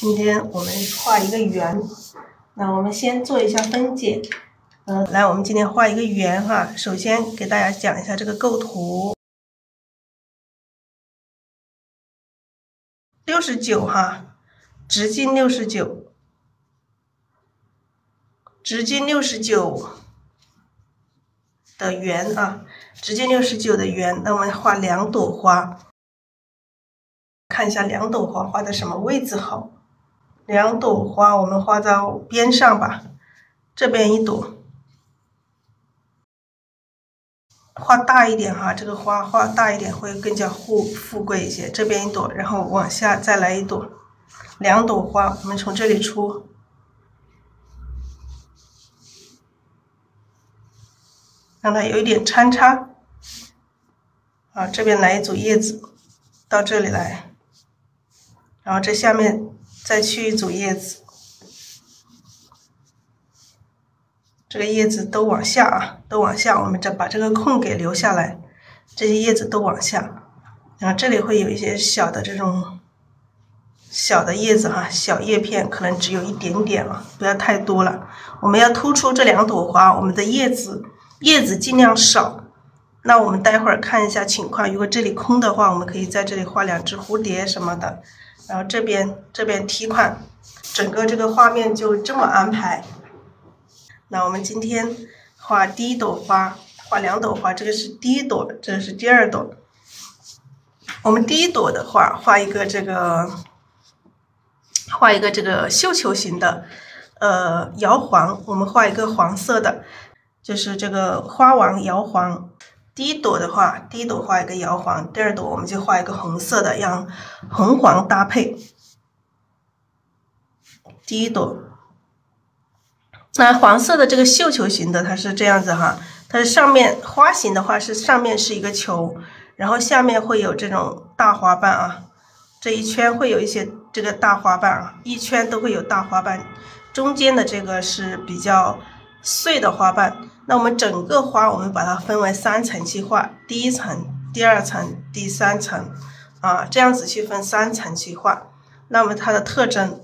今天我们画一个圆，那我们先做一下分解。来，我们今天画一个圆哈。首先给大家讲一下这个构图。69哈，直径69，直径69的圆啊，直径69的圆。那我们画2朵花，看一下2朵花画的什么位置好。2朵花我们画到边上吧，这边1朵，画大一点哈，这个花画大一点会更加富贵一些。这边1朵，然后往下再来1朵，2朵花我们从这里出，让它有一点参差。这边来一组叶子，到这里来，然后这下面再去一组叶子，这个叶子都往下啊，都往下，我们再把这个空给留下来，这些叶子都往下，然后这里会有一些小的这种小的叶子哈，小叶片可能只有一点点了，不要太多了。我们要突出这2朵花，我们的叶子尽量少。那我们待会儿看一下情况，如果这里空的话，我们可以在这里画2只蝴蝶什么的。然后这边提款，整个这个画面就这么安排。那我们今天画第1朵花，画2朵花，这个是第1朵，这个是第2朵。我们第1朵的话，画一个这个绣球形的摇黄，我们画一个黄色的，就是这个花王摇黄。第1朵的话，第1朵画一个摇黄，第2朵我们就画一个红色的，让红黄搭配。第1朵，那黄色的这个绣球形的，它是这样子哈，它是上面花型的话是上面是一个球，然后下面会有这种大花瓣啊，这一圈会有一些这个大花瓣啊，一圈都会有大花瓣，中间的这个是比较碎的花瓣。那我们整个花我们把它分为3层去画，第1层、第2层、第3层啊，这样子去分3层去画。那么它的特征，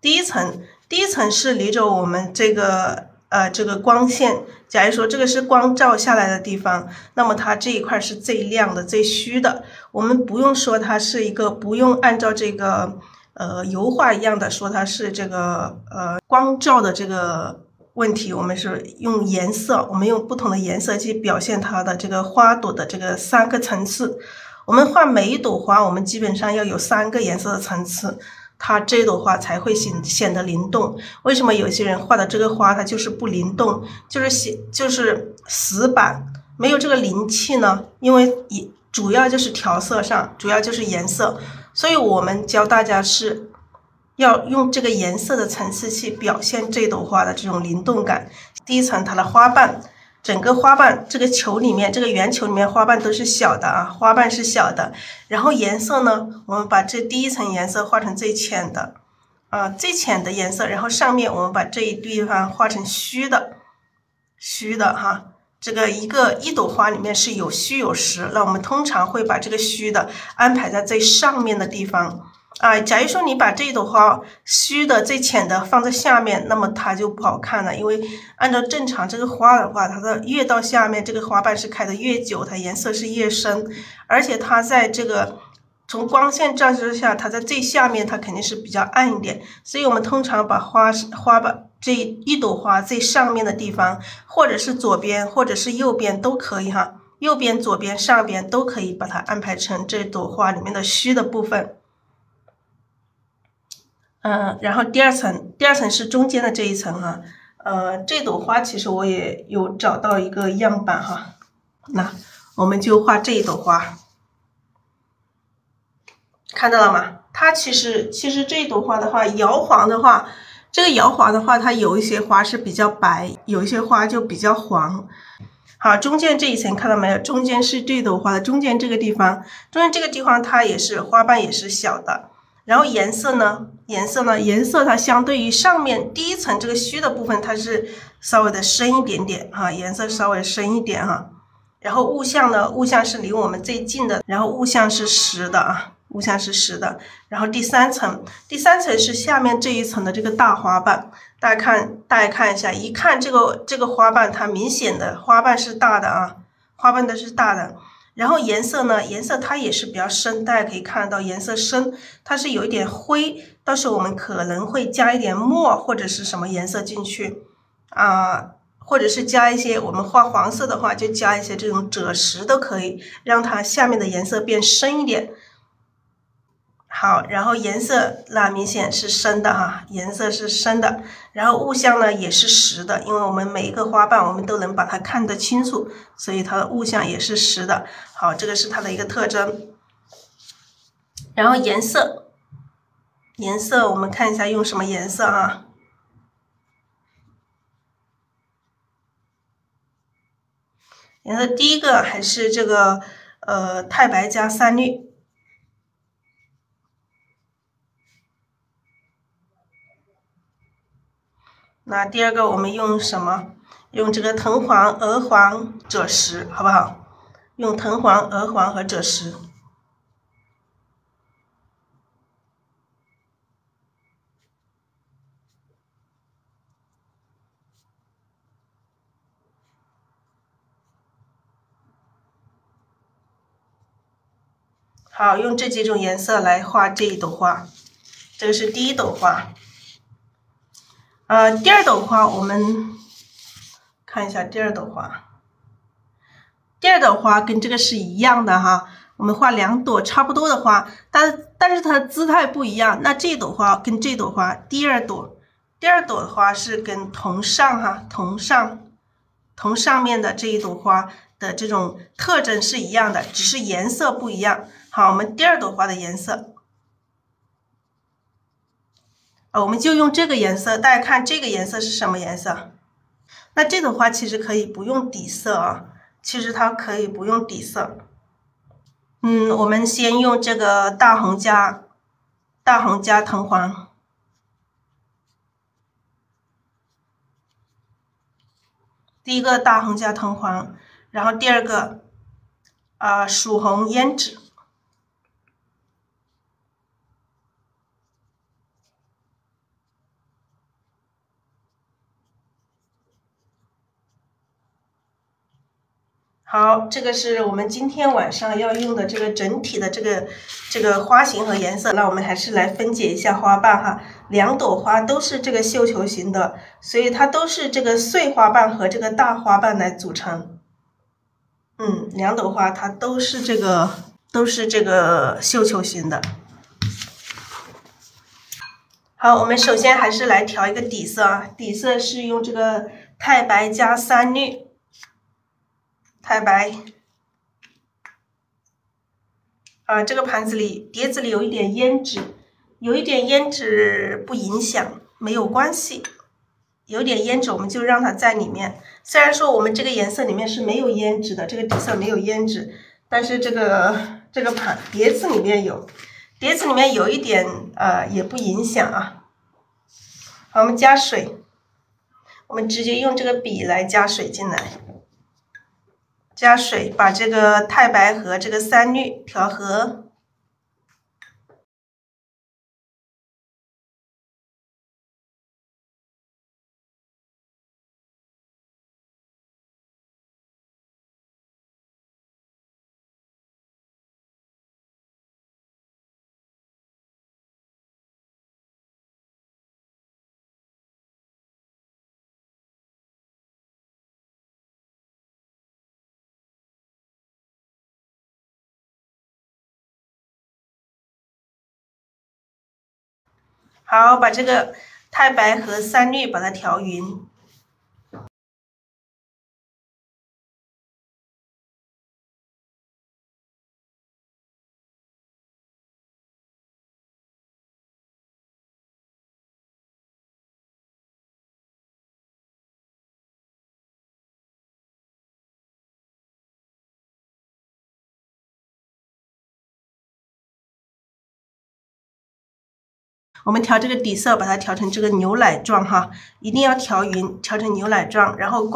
第一层是离着我们这个光线，假如说这个是光照下来的地方，那么它这一块是最亮的、最虚的。我们不用说它是一个，不用按照这个油画一样的说它是这个光照的这个问题，我们是用颜色，我们用不同的颜色去表现它的这个花朵的这个3个层次。我们画每一朵花，我们基本上要有3个颜色的层次，它这朵花才会显得灵动。为什么有些人画的这个花它就是不灵动，就是死板，没有这个灵气呢？因为主要就是调色上，主要就是颜色，所以我们教大家是要用这个颜色的层次去表现这朵花的这种灵动感。第1层它的花瓣，整个花瓣这个球里面，这个圆球里面花瓣都是小的啊，花瓣是小的。然后颜色呢，我们把这第1层颜色画成最浅的最浅的颜色，然后上面我们把这一地方画成虚的哈。这个一朵花里面是有虚有实，那我们通常会把这个虚的安排在最上面的地方假如说你把这一朵花虚的最浅的放在下面，那么它就不好看了，因为按照正常这个花的话，它的越到下面，这个花瓣是开的越久，它颜色是越深，而且它在这个从光线照射下，它在最下面，它肯定是比较暗一点，所以我们通常把花瓣这一朵花最上面的地方，或者是左边或者是右边都可以哈，右边、左边、上边都可以把它安排成这朵花里面的虚的部分。然后第二层是中间的这一层哈，这朵花其实我也有找到一个样板哈，那我们就画这一朵花，看到了吗？它其实这一朵花的话，摇黄的话，这个摇黄的话，它有一些花是比较白，有一些花就比较黄。好，中间这一层看到没有？中间是这朵花的中间这个地方，它也是花瓣也是小的。然后颜色它相对于上面第1层这个虚的部分，它是稍微的深一点点哈，颜色稍微深一点哈。然后物象是离我们最近的，然后物象是实的啊，物象是实的。然后第三层是下面这一层的这个大花瓣，大家看一下，一看这个花瓣，它明显的花瓣是大的啊，花瓣的是大的。然后颜色呢，颜色它也是比较深，大家可以看到颜色深，它是有一点灰，到时候我们可能会加一点墨或者是什么颜色进去或者是加一些，我们画黄色的话就加一些这种赭石都可以，让它下面的颜色变深一点。好，然后颜色那明显是深的哈，颜色是深的，然后物象呢也是实的，因为我们每一个花瓣我们都能把它看得清楚，所以它的物象也是实的。好，这个是它的一个特征。然后颜色我们看一下用什么颜色啊？颜色第一个还是这个太白加3绿。那第二个我们用什么？用这个藤黄、鹅黄、赭石，好不好？用藤黄、鹅黄和赭石。好，用这几种颜色来画这一朵花，这个是第一朵花。第二朵花我们看一下第二朵花。第二朵花跟这个是一样的哈，我们画2朵差不多的花，但是它的姿态不一样。那这朵花跟这朵花，第二朵的花是跟同上面的这一朵花的这种特征是一样的，只是颜色不一样。好，我们第二朵花的颜色，我们就用这个颜色，大家看这个颜色是什么颜色？那这朵花其实可以不用底色啊，其实它可以不用底色。我们先用这个大红加藤黄。第一个大红加藤黄，然后第二个曙红胭脂。好，这个是我们今天晚上要用的这个整体的这个花型和颜色。那我们还是来分解一下花瓣哈。2朵花都是这个绣球形的，所以它都是这个碎花瓣和这个大花瓣来组成。2朵花它都是这个绣球形的。好，我们首先还是来调一个底色啊，底色是用这个太白加3绿。太白这个盘子里碟子里有一点胭脂，不影响，没有关系。有点胭脂我们就让它在里面，虽然说我们这个颜色里面是没有胭脂的，这个底色没有胭脂，但是这个碟子里面有一点也不影响啊。好，我们加水，我们直接用这个笔来加水进来。加水，把这个太白和这个3绿调和。好，把这个太白和3绿把它调匀。我们调这个底色，把它调成这个牛奶状哈，一定要调匀，调成牛奶状，然后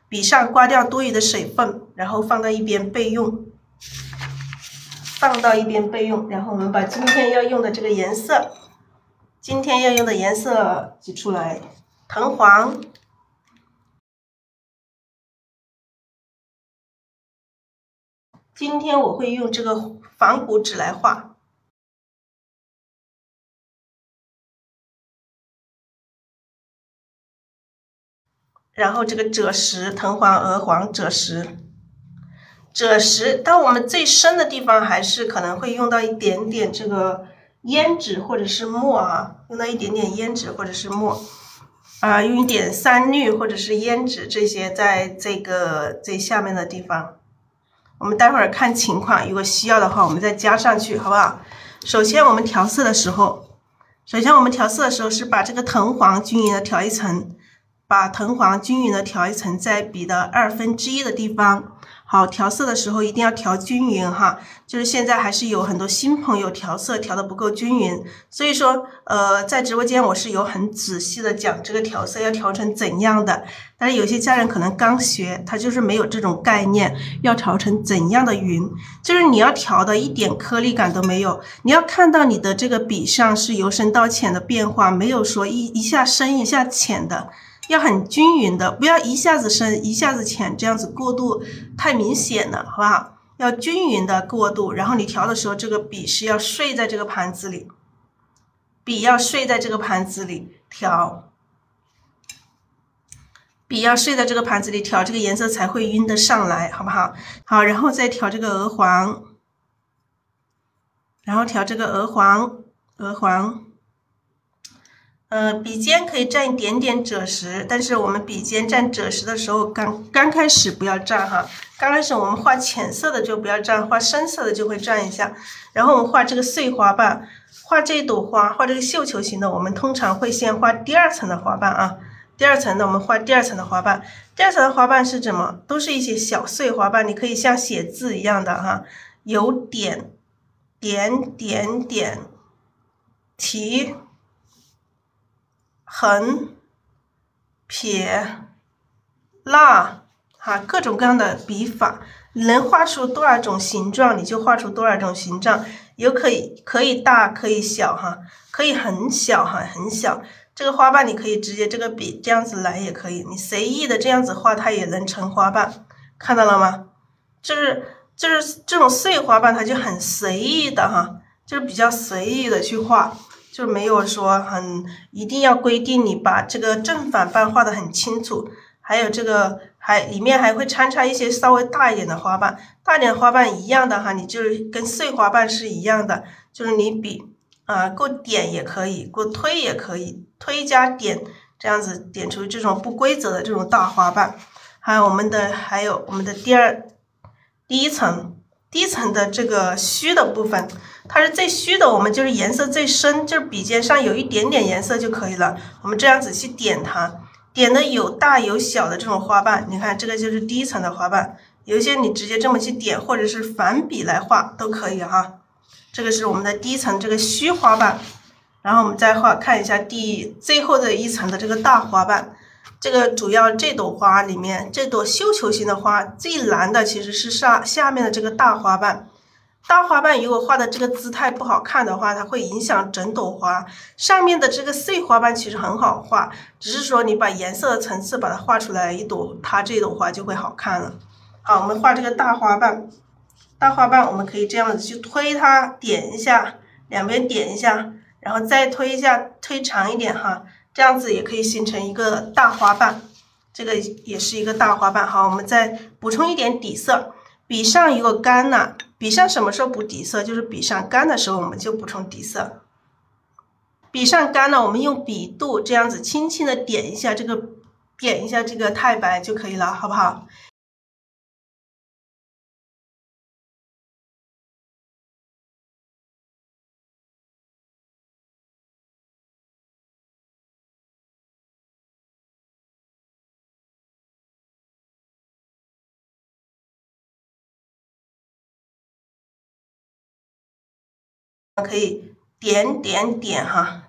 笔上刮掉多余的水分，然后放到一边备用。放到一边备用。然后我们把今天要用的这个颜色，挤出来，藤黄。今天我会用这个仿古纸来画。然后这个赭石、藤黄、鹅黄、赭石。赭石，当我们最深的地方，还是可能会用到一点点这个胭脂或者是墨啊，用到一点点胭脂或者是墨，用一点三绿或者是胭脂这些，在这个最下面的地方，我们待会儿看情况，如果需要的话，我们再加上去，好不好？首先我们调色的时候是把这个藤黄均匀的调一层，在笔的1/2的地方。好，调色的时候一定要调均匀哈，就是现在还是有很多新朋友调色调的不够均匀，所以说在直播间我是有很仔细的讲这个调色要调成怎样的，但是有些家人可能刚学，他就是没有这种概念，要调成怎样的匀，就是你要调的一点颗粒感都没有，你要看到你的这个笔上是由深到浅的变化，没有说一下深一下浅的。要很均匀的，不要一下子深一下子浅，这样子过渡太明显了，好不好？要均匀的过渡，然后你调的时候，这个笔是要睡在这个盘子里，调，这个颜色才会晕得上来，好不好？好，然后再调这个鹅黄，笔尖可以蘸一点点赭石，但是我们笔尖蘸赭石的时候，刚开始不要蘸哈，刚开始我们画浅色的就不要蘸，画深色的就会蘸一下。然后我们画这个碎花瓣，画这一朵花，画这个绣球形的，我们通常会先画第2层的花瓣啊。第2层的我们画第2层的花瓣，第2层的花瓣是什么？都是一些小碎花瓣，你可以像写字一样的哈，有点提。横、撇、捺，各种各样的笔法，能画出多少种形状，你就画出多少种形状。有可以大，可以小哈，可以很小哈，很小。这个花瓣你可以直接这个笔这样子来也可以，你随意的这样子画，它也能成花瓣，看到了吗？就是这种碎花瓣，它就很随意的哈，就是比较随意的去画。就没有说一定要规定你把这个正反瓣画得很清楚，还有这个里面还会掺插一些稍微大一点的花瓣，大一点的花瓣一样的哈，你就是跟碎花瓣是一样的，就是你笔过点也可以，过推也可以，推加点这样子点出这种不规则的这种大花瓣。还有我们的第一层的这个虚的部分，它是最虚的，我们就是颜色最深，就是笔尖上有一点点颜色就可以了。我们这样子去点它，点的有大有小的这种花瓣，你看这个就是第一层的花瓣，有一些你直接这么去点，或者是反笔来画都可以哈。这个是我们的第一层这个虚花瓣，然后我们再看一下最后的一层的这个大花瓣。这个主要这朵花里面，这朵绣球形的花最蓝的其实是下面的这个大花瓣。大花瓣如果画的这个姿态不好看的话，它会影响整朵花。上面的这个碎花瓣其实很好画，只是说你把颜色的层次把它画出来，它这朵花就会好看了。好，我们画这个大花瓣，我们可以这样子去推它，点一下，两边点一下，然后再推一下，推长一点哈。这样子也可以形成一个大花瓣，这个也是一个大花瓣。好，我们再补充一点底色。笔上如果干了，笔上什么时候补底色？就是笔上干的时候，我们就补充底色。笔上干了，我们用笔肚这样子轻轻的点一下这个太白就可以了，好不好？可以点哈，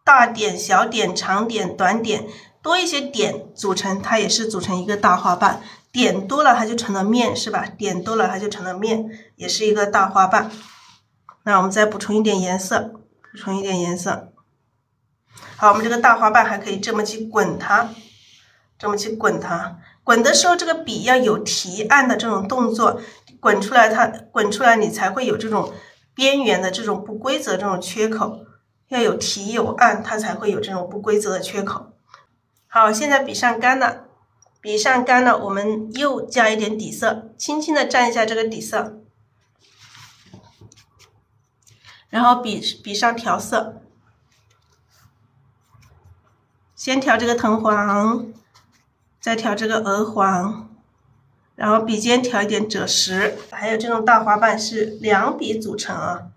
大点、小点、长点、短点，多一些点组成，它也是组成一个大花瓣。点多了它就成了面，是吧？点多了它就成了面，也是一个大花瓣。那我们再补充一点颜色，好，我们这个大花瓣还可以这么去滚它，滚的时候这个笔要有提按的这种动作，滚出来你才会有这种边缘的这种不规则这种缺口，要有提有按，它才会有这种不规则的缺口。好，现在笔上干了，我们又加一点底色，轻轻的蘸一下这个底色，然后笔上调色，先调这个藤黄，再调这个鹅黄，然后笔尖调一点赭石，还有这种大花瓣是两笔组成啊。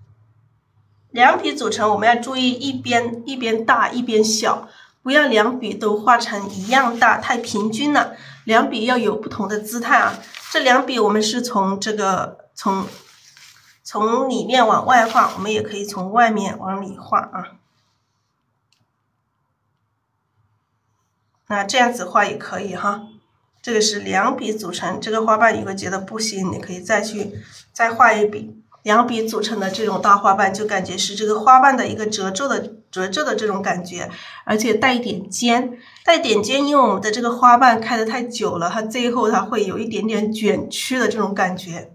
两笔组成，我们要注意一边大一边小，不要两笔都画成一样大，太平均了。两笔要有不同的姿态啊。这两笔我们是从里面往外画，我们也可以从外面往里画啊。那这样子画也可以哈。这个是两笔组成，这个花瓣如果觉得不行，你可以再画一笔。两笔组成的这种大花瓣，就感觉是这个花瓣的一个褶皱的这种感觉，而且带一点尖，因为我们的这个花瓣开得太久了，它最后它会有一点点卷曲的这种感觉。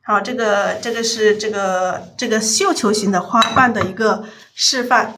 好，这个是这个绣球型的花瓣的一个示范。